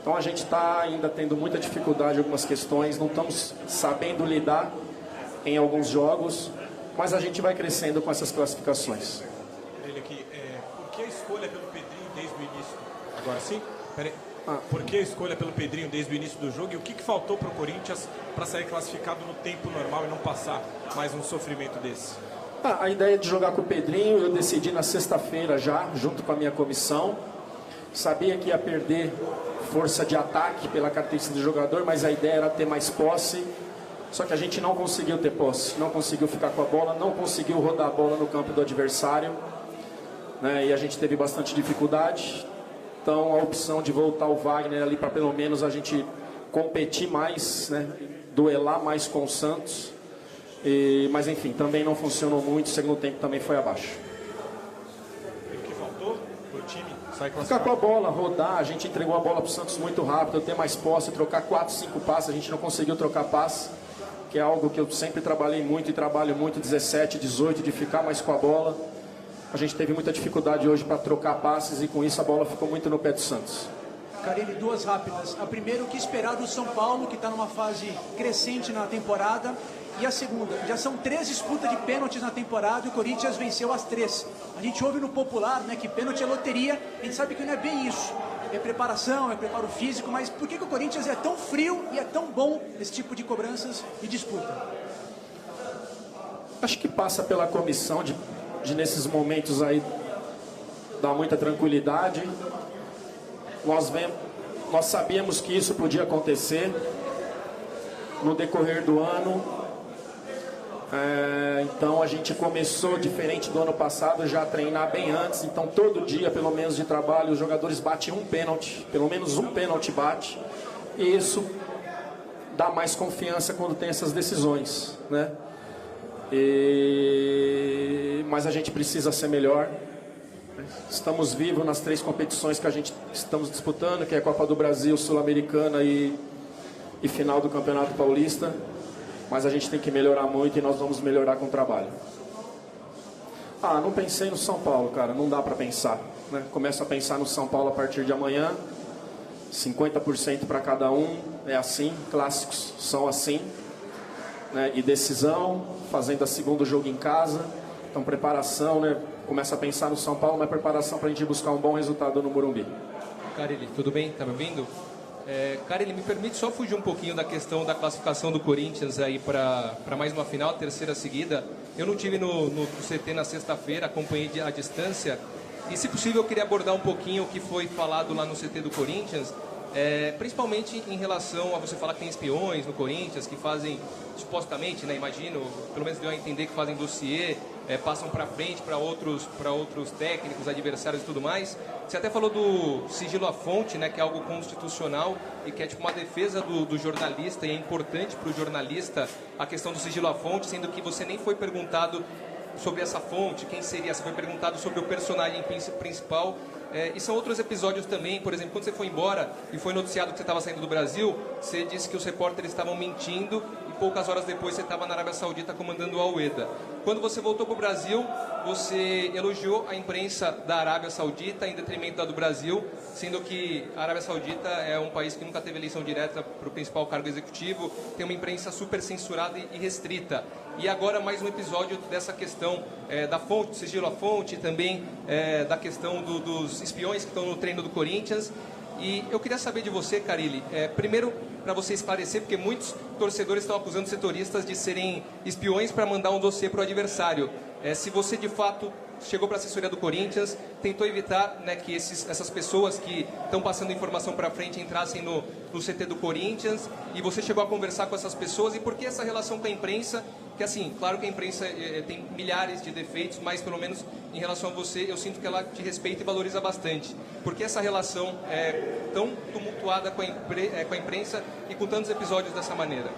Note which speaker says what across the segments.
Speaker 1: Então a gente está ainda tendo muita dificuldade em algumas questões, não estamos sabendo lidar em alguns jogos, mas a gente vai crescendo com essas classificações.
Speaker 2: Ele aqui, por que a escolha pelo Pedrinho desde o início? Agora sim? Peraí. Por que a escolha pelo Pedrinho desde o início do jogo e o que faltou para o Corinthians para sair classificado no tempo normal e não passar mais um sofrimento desse?
Speaker 1: A ideia de jogar com o Pedrinho, eu decidi na sexta-feira já, junto com a minha comissão. Sabia que ia perder força de ataque pela característica do jogador, mas a ideia era ter mais posse. Só que a gente não conseguiu ter posse, não conseguiu ficar com a bola, não conseguiu rodar a bola no campo do adversário, né? E a gente teve bastante dificuldade. Então a opção de voltar o Wagner ali para pelo menos a gente competir mais, né? Duelar mais com o Santos. Mas enfim, também não funcionou muito, o segundo tempo também foi abaixo.
Speaker 2: E o que faltou para o time sair classificado?
Speaker 1: Ficar com a bola, rodar, a gente entregou a bola para o Santos muito rápido, ter mais posse, trocar 4, 5 passes, a gente não conseguiu trocar passe, que é algo que eu sempre trabalhei muito e trabalho muito, 17, 18, de ficar mais com a bola. A gente teve muita dificuldade hoje para trocar passes e com isso a bola ficou muito no pé do Santos.
Speaker 3: Carille, duas rápidas. A primeira, o que esperar do São Paulo, que está numa fase crescente na temporada. E a segunda, já são 3 disputas de pênaltis na temporada e o Corinthians venceu as 3. A gente ouve no popular, né, que pênalti é loteria, a gente sabe que não é bem isso. É preparação, é preparo físico, mas por que o Corinthians é tão frio e é tão bom nesse tipo de cobranças e disputa?
Speaker 1: Acho que passa pela comissão de nesses momentos aí dar muita tranquilidade. Nós sabíamos que isso podia acontecer no decorrer do ano. Então a gente começou, diferente do ano passado, já a treinar bem antes. Então todo dia, pelo menos de trabalho, os jogadores batem um pênalti, pelo menos um pênalti bate. E isso dá mais confiança quando tem essas decisões, né? Mas a gente precisa ser melhor. Estamos vivos nas 3 competições que a gente estamos disputando, que é a Copa do Brasil, Sul-Americana e final do Campeonato Paulista. Mas a gente tem que melhorar muito e nós vamos melhorar com o trabalho. Não pensei no São Paulo, cara, não dá para pensar, né? Começo a pensar no São Paulo a partir de amanhã, 50% para cada um, é assim, clássicos são assim, né? E decisão, fazendo o segundo jogo em casa, então preparação, né? Começa a pensar no São Paulo, mas preparação para a gente buscar um bom resultado no Morumbi.
Speaker 4: Carille, tudo bem? Tá me ouvindo? Carille, me permite só fugir um pouquinho da questão da classificação do Corinthians aí para mais uma final, terceira seguida. Eu não tive no CT na sexta-feira, acompanhei à distância. E se possível eu queria abordar um pouquinho o que foi falado lá no CT do Corinthians, principalmente em relação a você falar que tem espiões no Corinthians que fazem, supostamente, né, imagino, pelo menos deu a entender que fazem dossiê, passam para frente para outros técnicos, adversários e tudo mais. Você até falou do sigilo à fonte, né, que é algo constitucional e que é tipo uma defesa do jornalista, e é importante para o jornalista a questão do sigilo à fonte, sendo que você nem foi perguntado sobre essa fonte, quem seria, você foi perguntado sobre o personagem principal. E são outros episódios também, por exemplo, quando você foi embora e foi noticiado que você estava saindo do Brasil, você disse que os repórteres estavam mentindo e poucas horas depois você estava na Arábia Saudita comandando o Al-Ueda. Quando você voltou para o Brasil, você elogiou a imprensa da Arábia Saudita em detrimento da do Brasil, sendo que a Arábia Saudita é um país que nunca teve eleição direta para o principal cargo executivo, tem uma imprensa super censurada e restrita. E agora mais um episódio dessa questão da fonte, do sigilo à fonte, também da questão dos espiões que estão no treino do Corinthians. E eu queria saber de você, Carille, primeiro para você esclarecer, porque muitos torcedores estão acusando setoristas de serem espiões para mandar um dossiê para o adversário. Se você de fato chegou para a assessoria do Corinthians, tentou evitar, né, que essas pessoas que estão passando informação para frente entrassem no CT do Corinthians, e você chegou a conversar com essas pessoas, e por que essa relação com a imprensa, que assim, claro que a imprensa tem milhares de defeitos, mas pelo menos em relação a você, eu sinto que ela te respeita e valoriza bastante. Por que essa relação é tão tumultuada com a imprensa e com tantos episódios dessa maneira?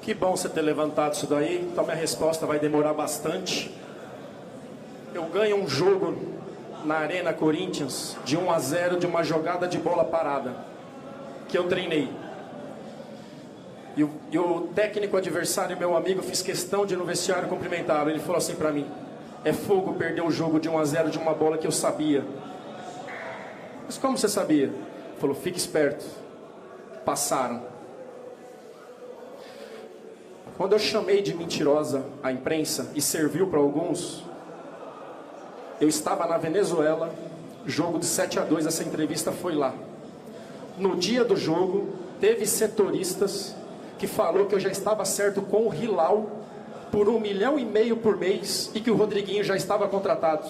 Speaker 1: Que bom você ter levantado isso daí, então minha resposta vai demorar bastante. Eu ganho um jogo na Arena Corinthians de 1-0 de uma jogada de bola parada que eu treinei. E o técnico adversário, meu amigo, fiz questão de ir no vestiário cumprimentá-lo. Ele falou assim para mim: é fogo perder o jogo de 1-0 de uma bola que eu sabia. Mas como você sabia? Ele falou: fique esperto. passaram. Quando eu chamei de mentirosa a imprensa e serviu para alguns, eu estava na Venezuela, jogo de 7-2, essa entrevista foi lá. No dia do jogo, teve setoristas que falou que eu já estava certo com o Hilal por 1,5 milhão por mês e que o Rodriguinho já estava contratado.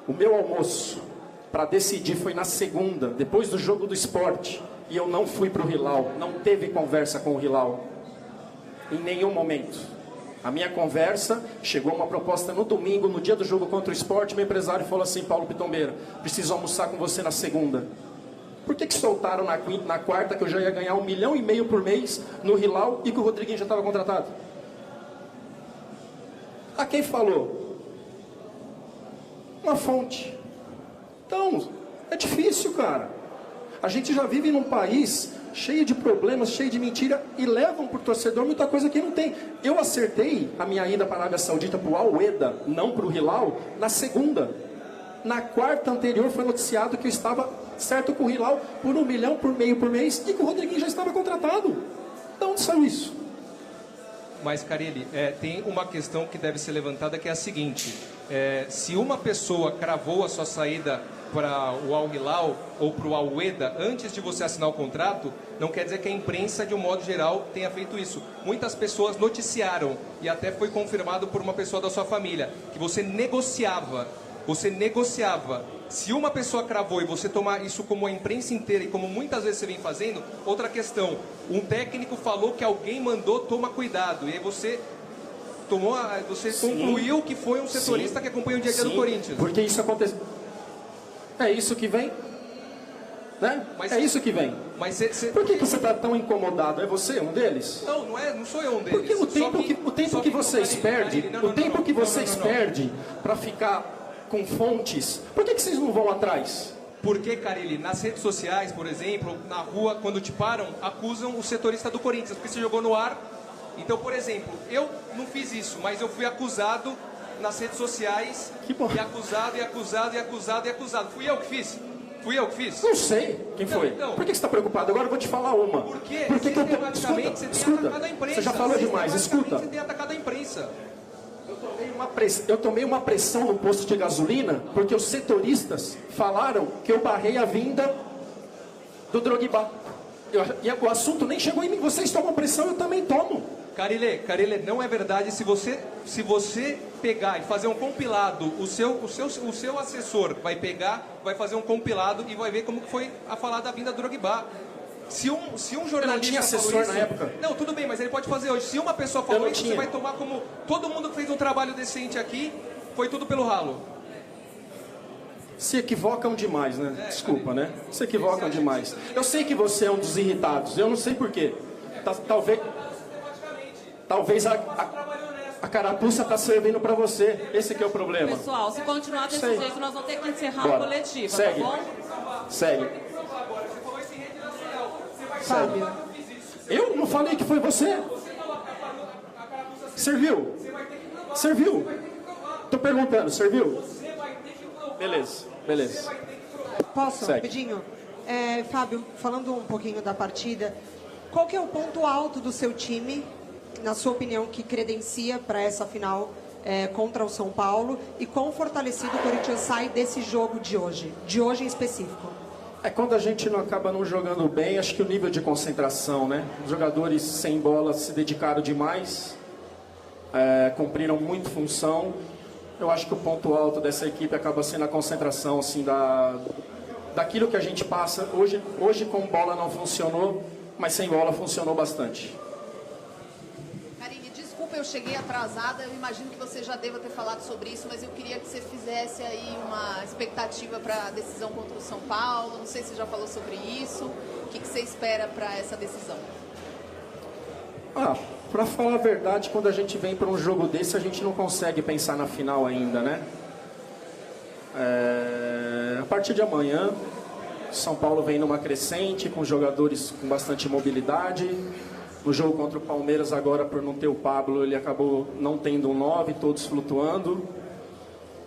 Speaker 1: O meu almoço para decidir foi na segunda, depois do jogo do Sport, e eu não fui para o Hilal, não teve conversa com o Hilal, em nenhum momento. A minha conversa, chegou uma proposta no domingo, no dia do jogo contra o Sport, meu empresário falou assim: Paulo Pitombeira, preciso almoçar com você na segunda. Por que soltaram na quarta que eu já ia ganhar 1,5 milhão por mês no Hilal e que o Rodriguinho já estava contratado? A quem falou? Uma fonte. Então, é difícil, cara. A gente já vive num país cheio de problemas, cheio de mentira, e levam para o torcedor muita coisa que não tem. Eu acertei a minha ida para a Arábia Saudita para o Al-Weda, não para o Hilal, na segunda. Na quarta anterior foi noticiado que eu estava certo com o Hilal por 1,5 milhão por mês e que o Rodriguinho já estava contratado. De onde saiu isso?
Speaker 4: Mas, Carille, tem uma questão que deve ser levantada, que é a seguinte: se uma pessoa cravou a sua saída para o Al-Hilal ou para o Al-Weda antes de você assinar o contrato, não quer dizer que a imprensa, de um modo geral, tenha feito isso. Muitas pessoas noticiaram, e até foi confirmado por uma pessoa da sua família, que você negociava. Você negociava. Se uma pessoa cravou e você tomar isso como a imprensa inteira e como muitas vezes você vem fazendo, outra questão: um técnico falou que alguém mandou, toma cuidado, e aí você concluiu que foi um setorista que acompanha o dia a dia do Corinthians.
Speaker 1: Porque isso acontece. É isso que vem, né? É isso que vem.
Speaker 4: Mas
Speaker 1: por que você está tão incomodado? É você um deles?
Speaker 4: Não sou eu um deles.
Speaker 1: Porque o tempo que vocês perdem, para ficar com fontes, por que vocês não vão atrás?
Speaker 4: Porque, Carille, nas redes sociais, por exemplo, na rua, quando te param, acusam o setorista do Corinthians, porque você jogou no ar. Então, por exemplo, eu não fiz isso, mas eu fui acusado nas redes sociais, e acusado. Fui eu que fiz?
Speaker 1: Não sei quem foi. Então, por que você está preocupado? Agora eu vou te falar uma.
Speaker 4: Porque sistematicamente você tem atacado a imprensa.
Speaker 1: Você já falou demais, escuta.
Speaker 4: Você tem atacado a imprensa.
Speaker 1: Eu tomei uma pressão no posto de gasolina porque os setoristas falaram que eu barrei a vinda do Drogba. E o assunto nem chegou em mim. Vocês tomam pressão, eu também tomo.
Speaker 4: Carille, não é verdade. Se você pegar e fazer um compilado, o seu assessor vai pegar, vai fazer um compilado e vai ver como foi a falar da vinda do Drogba. Se um jornalista... Eu
Speaker 1: não tinha assessor na época.
Speaker 4: Não, tudo bem, mas ele pode fazer hoje. Se uma pessoa falou isso, você vai tomar como... Todo mundo que fez um trabalho decente aqui, foi tudo pelo ralo.
Speaker 1: Se equivocam demais, né? Desculpa, né? Se equivocam demais. Eu sei que você é um dos irritados. Eu não sei porquê. Talvez a carapuça está servindo para você. Esse que é o problema.
Speaker 5: Pessoal, se continuar desse jeito, nós vamos ter que encerrar a coletiva,
Speaker 1: segue.
Speaker 5: Tá bom?
Speaker 1: Segue.
Speaker 5: Fábio.
Speaker 1: Eu não falei que foi você. Serviu? Serviu? Tô perguntando, serviu? Beleza.
Speaker 6: Posso,
Speaker 1: Segue.
Speaker 6: rapidinho? Fábio, falando um pouquinho da partida, qual que é o ponto alto do seu time, na sua opinião, que credencia para essa final contra o São Paulo? E quão fortalecido o Corinthians sai desse jogo de hoje em específico?
Speaker 1: Quando a gente não acaba não jogando bem, acho que o nível de concentração, né? Os jogadores sem bola se dedicaram demais, cumpriram muito função. Eu acho que o ponto alto dessa equipe acaba sendo a concentração, assim, daquilo que a gente passa. Hoje com bola não funcionou, mas sem bola funcionou bastante.
Speaker 7: Carille, desculpa, eu cheguei atrasada, eu imagino que você já deva ter falado sobre isso, mas eu queria que você fizesse aí uma expectativa para a decisão contra o São Paulo. Não sei se você já falou sobre isso. O que você espera para essa decisão?
Speaker 1: Para falar a verdade, quando a gente vem para um jogo desse, a gente não consegue pensar na final ainda, né? A partir de amanhã, São Paulo vem numa crescente, com jogadores com bastante mobilidade. No jogo contra o Palmeiras, agora, por não ter o Pablo, ele acabou não tendo um 9, todos flutuando.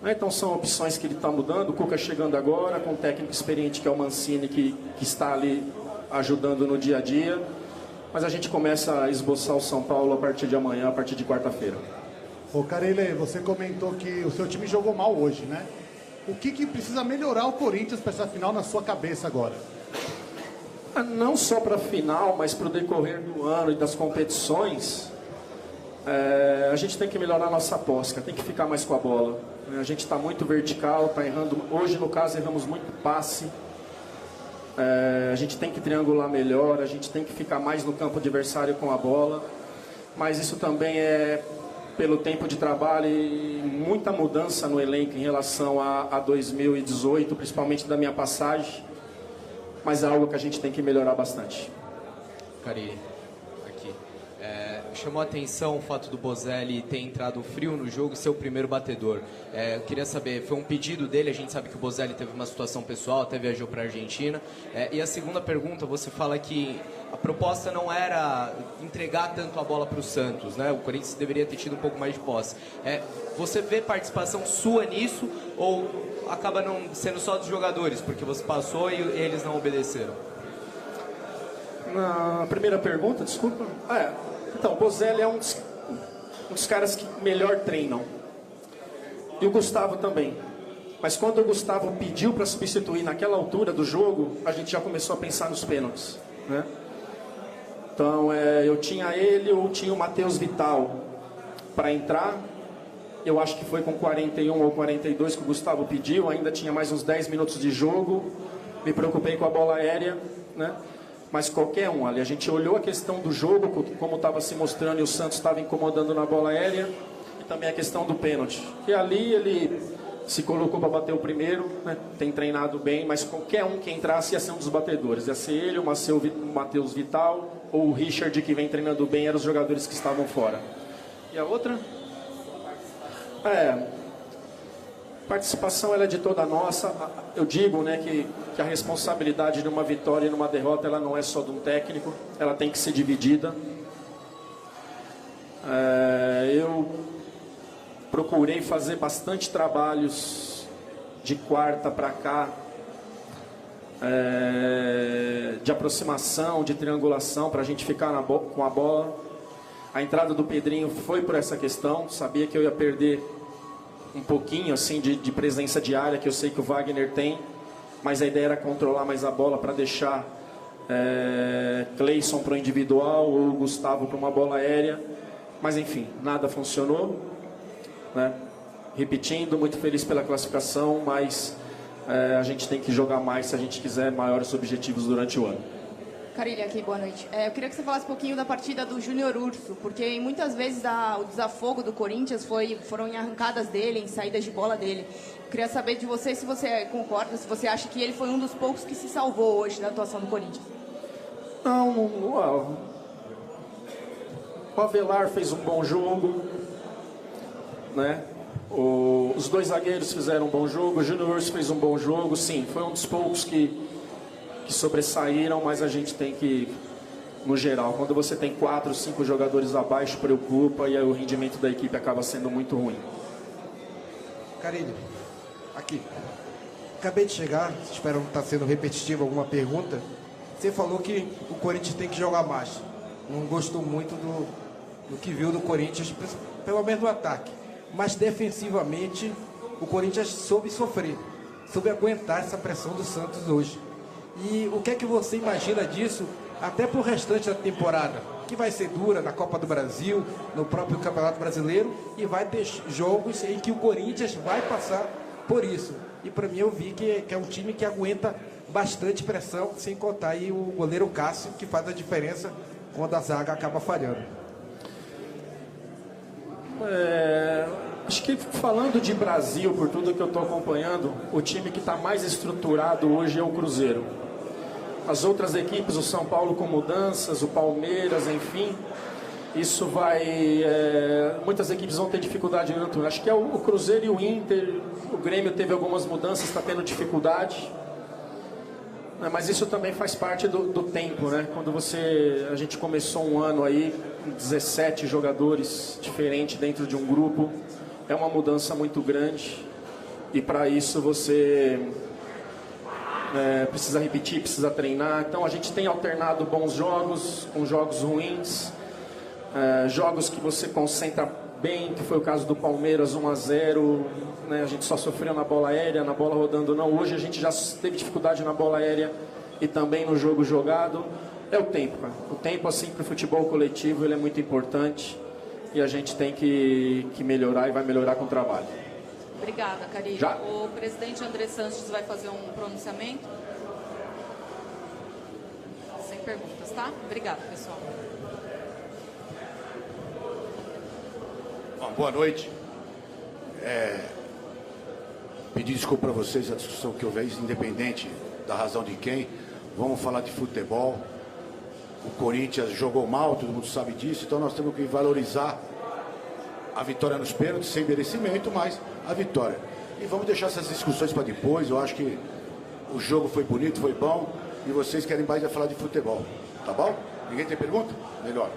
Speaker 1: Então são opções que ele está mudando. O Cuca chegando agora, com um técnico experiente que é o Mancini, que está ali ajudando no dia a dia. Mas a gente começa a esboçar o São Paulo a partir de amanhã, a partir de quarta-feira.
Speaker 8: Ô Carille, você comentou que o seu time jogou mal hoje, né? O que precisa melhorar o Corinthians para essa final na sua cabeça agora?
Speaker 1: Não só para a final, mas para o decorrer do ano e das competições, a gente tem que melhorar a nossa posca, tem que ficar mais com a bola. A gente está muito vertical, está errando. Hoje, no caso, erramos muito passe. A gente tem que triangular melhor, a gente tem que ficar mais no campo adversário com a bola. Mas isso também é pelo tempo de trabalho e muita mudança no elenco em relação a 2018, principalmente da minha passagem. Mas é algo que a gente tem que melhorar bastante.
Speaker 9: Carille, aqui. Chamou a atenção o fato do Bozelli ter entrado frio no jogo e ser o primeiro batedor. Eu queria saber, foi um pedido dele? A gente sabe que o Bozelli teve uma situação pessoal, até viajou para a Argentina. E a segunda pergunta, você fala que a proposta não era entregar tanto a bola para o Santos, né? O Corinthians deveria ter tido um pouco mais de posse. Você vê participação sua nisso ou acaba não sendo só dos jogadores, porque você passou e eles não obedeceram?
Speaker 1: Na primeira pergunta, desculpa. Então, o Bozelli é um dos caras que melhor treinam. E o Gustavo também. Mas quando o Gustavo pediu para substituir naquela altura do jogo, a gente já começou a pensar nos pênaltis, né? Então, eu tinha ele ou tinha o Matheus Vital para entrar. Eu acho que foi com 41 ou 42 que o Gustavo pediu. Ainda tinha mais uns 10 minutos de jogo. Me preocupei com a bola aérea, né? Mas qualquer um ali, a gente olhou a questão do jogo, como estava se mostrando e o Santos estava incomodando na bola aérea, e também a questão do pênalti. E ali ele se colocou para bater o primeiro, né? Tem treinado bem, mas qualquer um que entrasse ia ser um dos batedores. Ia ser ele, o Matheus Vital ou o Richard, que vem treinando bem, eram os jogadores que estavam fora. E a outra? Participação ela é de toda nossa. Eu digo, né, que a responsabilidade de uma vitória e numa derrota ela não é só de um técnico, ela tem que ser dividida. Eu procurei fazer bastante trabalhos de quarta para cá, de aproximação, de triangulação, para a gente ficar com a bola. A entrada do Pedrinho foi por essa questão, sabia que eu ia perder um pouquinho assim de presença de área, que eu sei que o Wagner tem, mas a ideia era controlar mais a bola para deixar Cleison para o individual ou Gustavo para uma bola aérea, mas enfim, nada funcionou, né? Repetindo, muito feliz pela classificação, mas a gente tem que jogar mais se a gente quiser maiores objetivos durante o ano.
Speaker 10: Carille, aqui, boa noite. Eu queria que você falasse um pouquinho da partida do Júnior Urso, porque muitas vezes o desafogo do Corinthians foram em arrancadas dele, em saídas de bola dele. Eu queria saber de você se você concorda, se você acha que ele foi um dos poucos que se salvou hoje da atuação do Corinthians.
Speaker 1: Não, o Avelar fez um bom jogo, né? Os dois zagueiros fizeram um bom jogo, o Júnior Urso fez um bom jogo, sim, foi um dos poucos que sobressaíram, mas a gente tem que, no geral, quando você tem 4, 5 jogadores abaixo, preocupa e aí o rendimento da equipe acaba sendo muito ruim.
Speaker 11: Carille, aqui. Acabei de chegar, espero não estar sendo repetitivo alguma pergunta. Você falou que o Corinthians tem que jogar mais. Não gostou muito do que viu do Corinthians, pelo menos no ataque. Mas defensivamente, o Corinthians soube sofrer, soube aguentar essa pressão do Santos hoje. E o que é que você imagina disso, até para o restante da temporada, que vai ser dura na Copa do Brasil, no próprio Campeonato Brasileiro, e vai ter jogos em que o Corinthians vai passar por isso. E para mim eu vi que é um time que aguenta bastante pressão, sem contar aí o goleiro Cássio, que faz a diferença quando a zaga acaba falhando.
Speaker 1: Acho que falando de Brasil, por tudo que eu estou acompanhando, o time que está mais estruturado hoje é o Cruzeiro. As outras equipes, o São Paulo com mudanças, o Palmeiras, enfim, isso vai... muitas equipes vão ter dificuldade no turno. Acho que é o Cruzeiro e o Inter, o Grêmio teve algumas mudanças, está tendo dificuldade. Mas isso também faz parte do tempo, né? Quando a gente começou um ano aí com 17 jogadores diferentes dentro de um grupo, é uma mudança muito grande e para isso você precisa repetir, precisa treinar. Então a gente tem alternado bons jogos com jogos ruins, jogos que você concentra bem, que foi o caso do Palmeiras 1-0, né? A gente só sofreu na bola aérea, na bola rodando não. Hoje a gente já teve dificuldade na bola aérea e também no jogo jogado. É o tempo, cara. O tempo, assim, para o futebol coletivo, ele é muito importante e a gente tem que melhorar e vai melhorar com o trabalho.
Speaker 5: Obrigada, Carille.
Speaker 1: Já?
Speaker 5: O presidente André Sanches vai fazer um pronunciamento. Sem perguntas, tá? Obrigada, pessoal.
Speaker 12: Bom, boa noite. Pedir desculpa para vocês a discussão que houve, independente da razão de quem. Vamos falar de futebol. O Corinthians jogou mal, todo mundo sabe disso, então nós temos que valorizar a vitória nos pênaltis, sem merecimento, mas a vitória. E vamos deixar essas discussões para depois. Eu acho que o jogo foi bonito, foi bom, e vocês querem mais falar de futebol, tá bom? Ninguém tem pergunta? Melhor.